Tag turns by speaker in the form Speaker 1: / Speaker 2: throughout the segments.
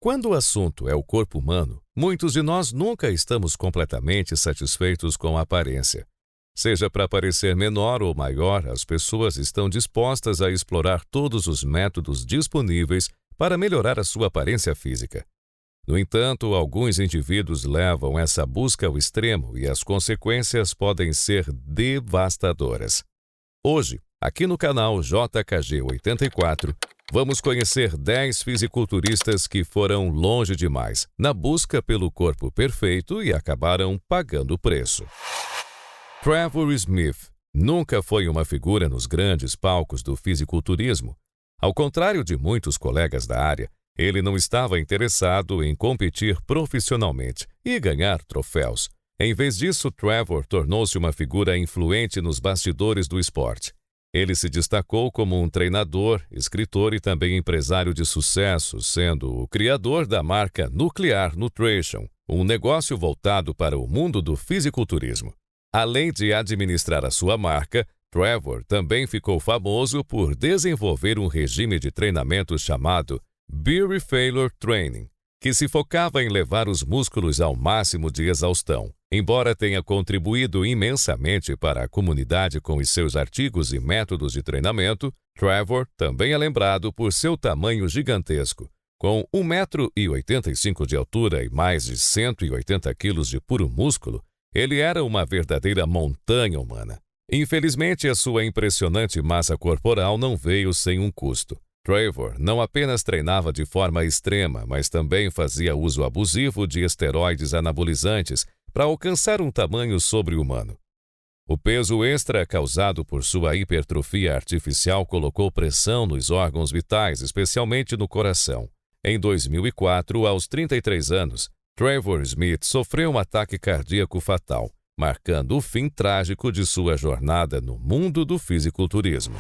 Speaker 1: Quando o assunto é o corpo humano, muitos de nós nunca estamos completamente satisfeitos com a aparência. Seja para parecer menor ou maior, as pessoas estão dispostas a explorar todos os métodos disponíveis para melhorar a sua aparência física. No entanto, alguns indivíduos levam essa busca ao extremo e as consequências podem ser devastadoras. Hoje, aqui no canal JKG 84, vamos conhecer 10 fisiculturistas que foram longe demais na busca pelo corpo perfeito e acabaram pagando o preço. Trevor Smith nunca foi uma figura nos grandes palcos do fisiculturismo. Ao contrário de muitos colegas da área, ele não estava interessado em competir profissionalmente e ganhar troféus. Em vez disso, Trevor tornou-se uma figura influente nos bastidores do esporte. Ele se destacou como um treinador, escritor e também empresário de sucesso, sendo o criador da marca Nuclear Nutrition, um negócio voltado para o mundo do fisiculturismo. Além de administrar a sua marca, Trevor também ficou famoso por desenvolver um regime de treinamento chamado Beery Failure Training, que se focava em levar os músculos ao máximo de exaustão. Embora tenha contribuído imensamente para a comunidade com os seus artigos e métodos de treinamento, Trevor também é lembrado por seu tamanho gigantesco. Com 1,85 m de altura e mais de 180 kg de puro músculo, ele era uma verdadeira montanha humana. Infelizmente, a sua impressionante massa corporal não veio sem um custo. Trevor não apenas treinava de forma extrema, mas também fazia uso abusivo de esteroides anabolizantes para alcançar um tamanho sobre-humano. O peso extra causado por sua hipertrofia artificial colocou pressão nos órgãos vitais, especialmente no coração. Em 2004, aos 33 anos, Trevor Smith sofreu um ataque cardíaco fatal, marcando o fim trágico de sua jornada no mundo do fisiculturismo.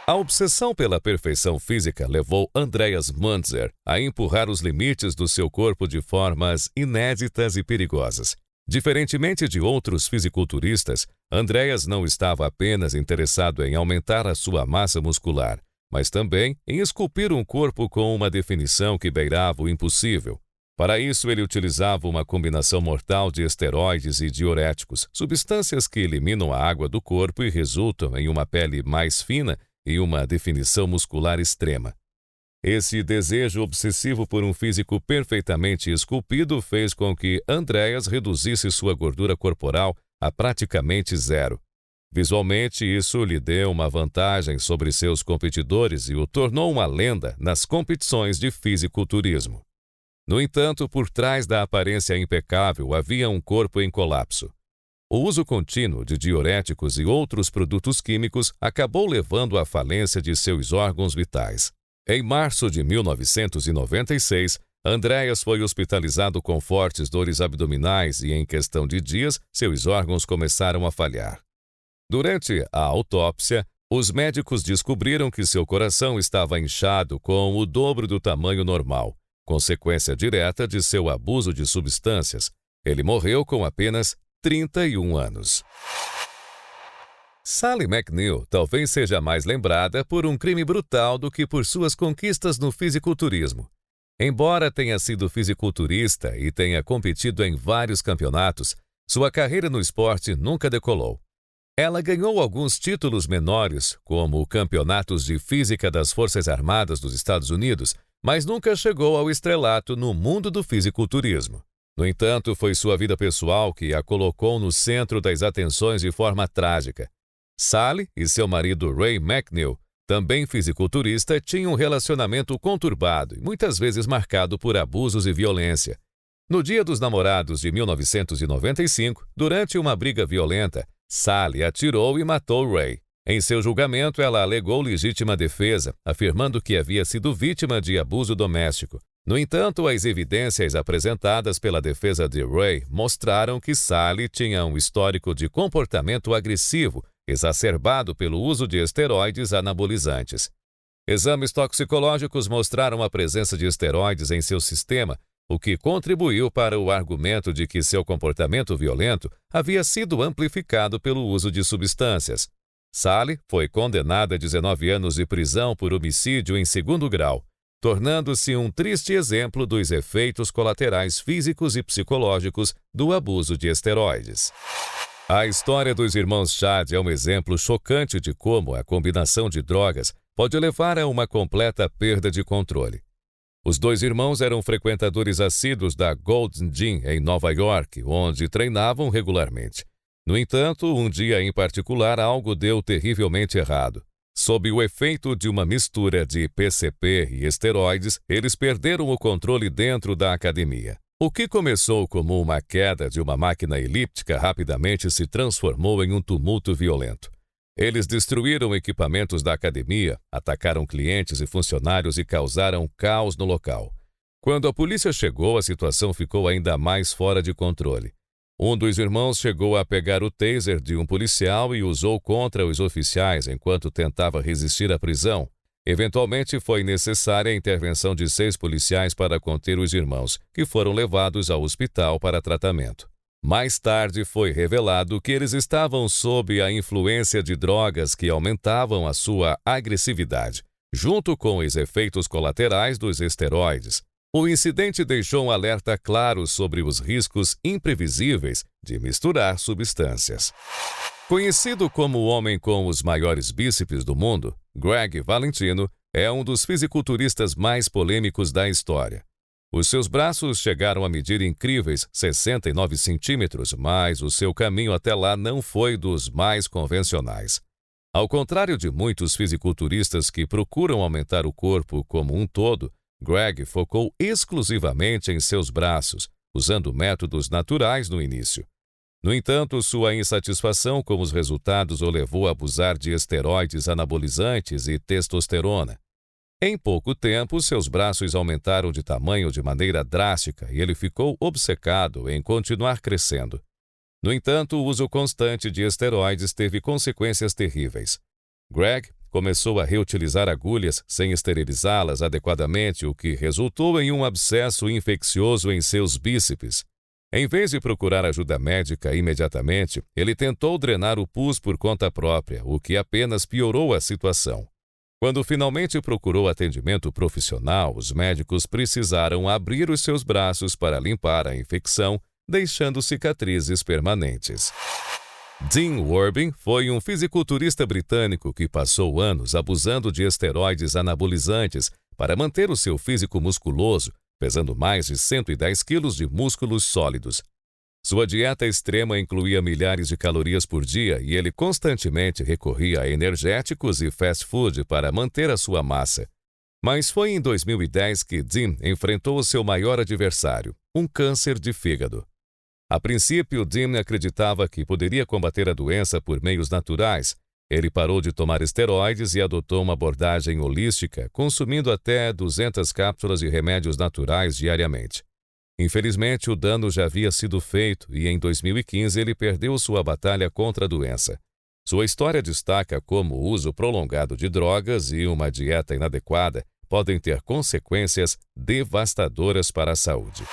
Speaker 1: A obsessão pela perfeição física levou Andreas Mantzer a empurrar os limites do seu corpo de formas inéditas e perigosas. Diferentemente de outros fisiculturistas, Andreas não estava apenas interessado em aumentar a sua massa muscular, mas também em esculpir um corpo com uma definição que beirava o impossível. Para isso, ele utilizava uma combinação mortal de esteroides e diuréticos, substâncias que eliminam a água do corpo e resultam em uma pele mais fina e uma definição muscular extrema. Esse desejo obsessivo por um físico perfeitamente esculpido fez com que Andreas reduzisse sua gordura corporal a praticamente zero. Visualmente, isso lhe deu uma vantagem sobre seus competidores e o tornou uma lenda nas competições de fisiculturismo. No entanto, por trás da aparência impecável havia um corpo em colapso. O uso contínuo de diuréticos e outros produtos químicos acabou levando à falência de seus órgãos vitais. Em março de 1996, Andreas foi hospitalizado com fortes dores abdominais e, em questão de dias, seus órgãos começaram a falhar. Durante a autópsia, os médicos descobriram que seu coração estava inchado com o dobro do tamanho normal, consequência direta de seu abuso de substâncias. Ele morreu com apenas 31 anos. Sally McNeil talvez seja mais lembrada por um crime brutal do que por suas conquistas no fisiculturismo. Embora tenha sido fisiculturista e tenha competido em vários campeonatos, sua carreira no esporte nunca decolou. Ela ganhou alguns títulos menores, como campeonatos de física das Forças Armadas dos Estados Unidos, mas nunca chegou ao estrelato no mundo do fisiculturismo. No entanto, foi sua vida pessoal que a colocou no centro das atenções de forma trágica. Sally e seu marido Ray McNeil, também fisiculturista, tinham um relacionamento conturbado e muitas vezes marcado por abusos e violência. No Dia dos Namorados de 1995, durante uma briga violenta, Sally atirou e matou Ray. Em seu julgamento, ela alegou legítima defesa, afirmando que havia sido vítima de abuso doméstico. No entanto, as evidências apresentadas pela defesa de Ray mostraram que Sally tinha um histórico de comportamento agressivo, exacerbado pelo uso de esteroides anabolizantes. Exames toxicológicos mostraram a presença de esteroides em seu sistema, o que contribuiu para o argumento de que seu comportamento violento havia sido amplificado pelo uso de substâncias. Sally foi condenada a 19 anos de prisão por homicídio em segundo grau. tornando-se um triste exemplo dos efeitos colaterais físicos e psicológicos do abuso de esteroides. A história dos irmãos Chad é um exemplo chocante de como a combinação de drogas pode levar a uma completa perda de controle. Os dois irmãos eram frequentadores assíduos da Gold's Gym em Nova York, onde treinavam regularmente. No entanto, um dia em particular, algo deu terrivelmente errado. Sob o efeito de uma mistura de PCP e esteroides, eles perderam o controle dentro da academia. O que começou como uma queda de uma máquina elíptica rapidamente se transformou em um tumulto violento. Eles destruíram equipamentos da academia, atacaram clientes e funcionários e causaram caos no local. Quando a polícia chegou, a situação ficou ainda mais fora de controle. Um dos irmãos chegou a pegar o taser de um policial e usou contra os oficiais enquanto tentava resistir à prisão. Eventualmente, foi necessária a intervenção de 6 policiais para conter os irmãos, que foram levados ao hospital para tratamento. Mais tarde foi revelado que eles estavam sob a influência de drogas que aumentavam a sua agressividade, junto com os efeitos colaterais dos esteroides. O incidente deixou um alerta claro sobre os riscos imprevisíveis de misturar substâncias. Conhecido como o homem com os maiores bíceps do mundo, Greg Valentino é um dos fisiculturistas mais polêmicos da história. Os seus braços chegaram a medir incríveis 69 centímetros, mas o seu caminho até lá não foi dos mais convencionais. Ao contrário de muitos fisiculturistas que procuram aumentar o corpo como um todo, Greg focou exclusivamente em seus braços, usando métodos naturais no início. No entanto, sua insatisfação com os resultados o levou a abusar de esteroides anabolizantes e testosterona. Em pouco tempo, seus braços aumentaram de tamanho de maneira drástica e ele ficou obcecado em continuar crescendo. No entanto, o uso constante de esteroides teve consequências terríveis. Greg começou a reutilizar agulhas sem esterilizá-las adequadamente, o que resultou em um abscesso infeccioso em seus bíceps. Em vez de procurar ajuda médica imediatamente, ele tentou drenar o pus por conta própria, o que apenas piorou a situação. Quando finalmente procurou atendimento profissional, os médicos precisaram abrir os seus braços para limpar a infecção, deixando cicatrizes permanentes. Dean Worby foi um fisiculturista britânico que passou anos abusando de esteroides anabolizantes para manter o seu físico musculoso, pesando mais de 110 quilos de músculos sólidos. Sua dieta extrema incluía milhares de calorias por dia e ele constantemente recorria a energéticos e fast food para manter a sua massa. Mas foi em 2010 que Dean enfrentou seu maior adversário, um câncer de fígado. A princípio, Dean acreditava que poderia combater a doença por meios naturais. Ele parou de tomar esteroides e adotou uma abordagem holística, consumindo até 200 cápsulas de remédios naturais diariamente. Infelizmente, o dano já havia sido feito e em 2015 ele perdeu sua batalha contra a doença. Sua história destaca como o uso prolongado de drogas e uma dieta inadequada podem ter consequências devastadoras para a saúde.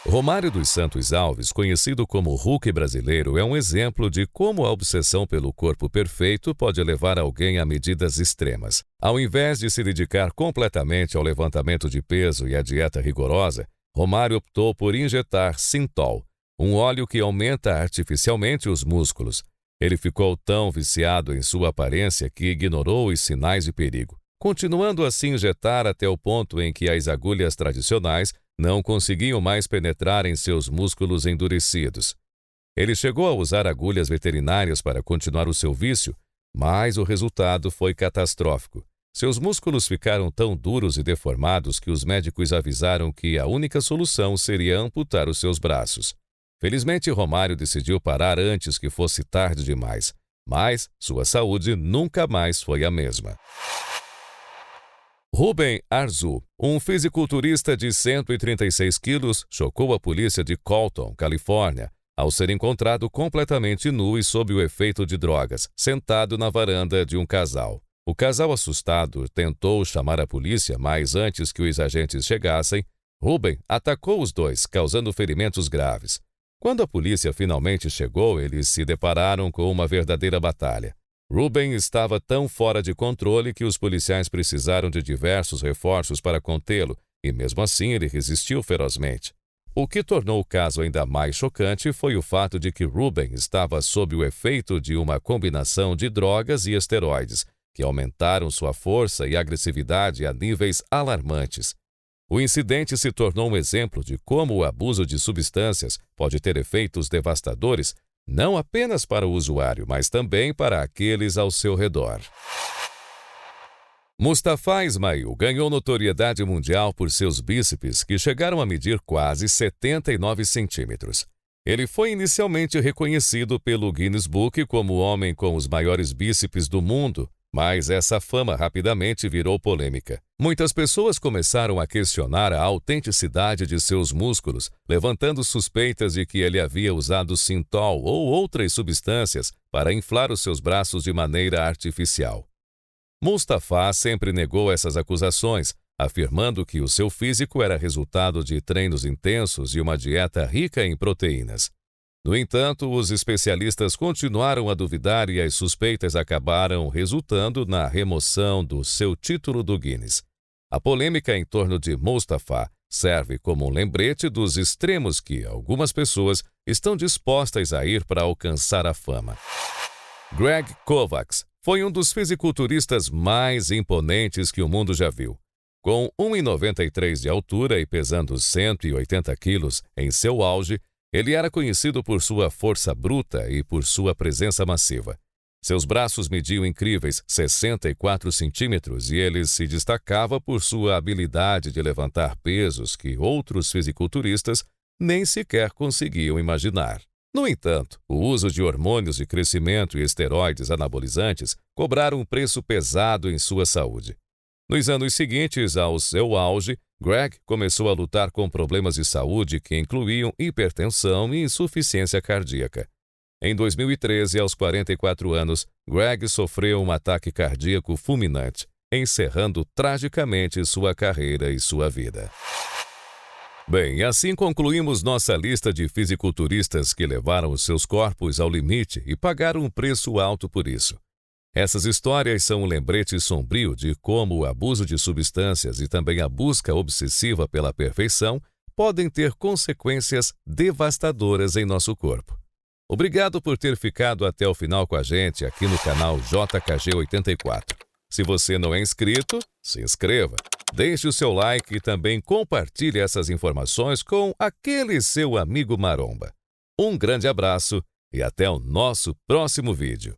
Speaker 1: Romário dos Santos Alves, conhecido como Hulk brasileiro, é um exemplo de como a obsessão pelo corpo perfeito pode levar alguém a medidas extremas. Ao invés de se dedicar completamente ao levantamento de peso e à dieta rigorosa, Romário optou por injetar Synthol, um óleo que aumenta artificialmente os músculos. Ele ficou tão viciado em sua aparência que ignorou os sinais de perigo, continuando a se injetar até o ponto em que as agulhas tradicionais não conseguiam mais penetrar em seus músculos endurecidos. Ele chegou a usar agulhas veterinárias para continuar o seu vício, mas o resultado foi catastrófico. Seus músculos ficaram tão duros e deformados que os médicos avisaram que a única solução seria amputar os seus braços. Felizmente, Romário decidiu parar antes que fosse tarde demais, mas sua saúde nunca mais foi a mesma. Ruben Arzu, um fisiculturista de 136 quilos, chocou a polícia de Colton, Califórnia, ao ser encontrado completamente nu e sob o efeito de drogas, sentado na varanda de um casal. O casal, assustado, tentou chamar a polícia, mas antes que os agentes chegassem, Ruben atacou os dois, causando ferimentos graves. Quando a polícia finalmente chegou, eles se depararam com uma verdadeira batalha. Ruben estava tão fora de controle que os policiais precisaram de diversos reforços para contê-lo, e mesmo assim ele resistiu ferozmente. O que tornou o caso ainda mais chocante foi o fato de que Ruben estava sob o efeito de uma combinação de drogas e esteroides, que aumentaram sua força e agressividade a níveis alarmantes. O incidente se tornou um exemplo de como o abuso de substâncias pode ter efeitos devastadores, não apenas para o usuário, mas também para aqueles ao seu redor. Mustafa Ismail ganhou notoriedade mundial por seus bíceps, que chegaram a medir quase 79 centímetros. Ele foi inicialmente reconhecido pelo Guinness Book como o homem com os maiores bíceps do mundo, mas essa fama rapidamente virou polêmica. Muitas pessoas começaram a questionar a autenticidade de seus músculos, levantando suspeitas de que ele havia usado Synthol ou outras substâncias para inflar os seus braços de maneira artificial. Mustafa sempre negou essas acusações, afirmando que o seu físico era resultado de treinos intensos e uma dieta rica em proteínas. No entanto, os especialistas continuaram a duvidar e as suspeitas acabaram resultando na remoção do seu título do Guinness. A polêmica em torno de Mustafa serve como um lembrete dos extremos que algumas pessoas estão dispostas a ir para alcançar a fama. Greg Kovacs foi um dos fisiculturistas mais imponentes que o mundo já viu. Com 1,93 de altura e pesando 180 quilos em seu auge, ele era conhecido por sua força bruta e por sua presença massiva. Seus braços mediam incríveis 64 centímetros e ele se destacava por sua habilidade de levantar pesos que outros fisiculturistas nem sequer conseguiam imaginar. No entanto, o uso de hormônios de crescimento e esteroides anabolizantes cobraram um preço pesado em sua saúde. Nos anos seguintes ao seu auge, Greg começou a lutar com problemas de saúde que incluíam hipertensão e insuficiência cardíaca. Em 2013, aos 44 anos, Greg sofreu um ataque cardíaco fulminante, encerrando tragicamente sua carreira e sua vida. Bem, assim concluímos nossa lista de fisiculturistas que levaram os seus corpos ao limite e pagaram um preço alto por isso. Essas histórias são um lembrete sombrio de como o abuso de substâncias e também a busca obsessiva pela perfeição podem ter consequências devastadoras em nosso corpo. Obrigado por ter ficado até o final com a gente aqui no canal JKG84. Se você não é inscrito, se inscreva. Deixe o seu like e também compartilhe essas informações com aquele seu amigo maromba. Um grande abraço e até o nosso próximo vídeo.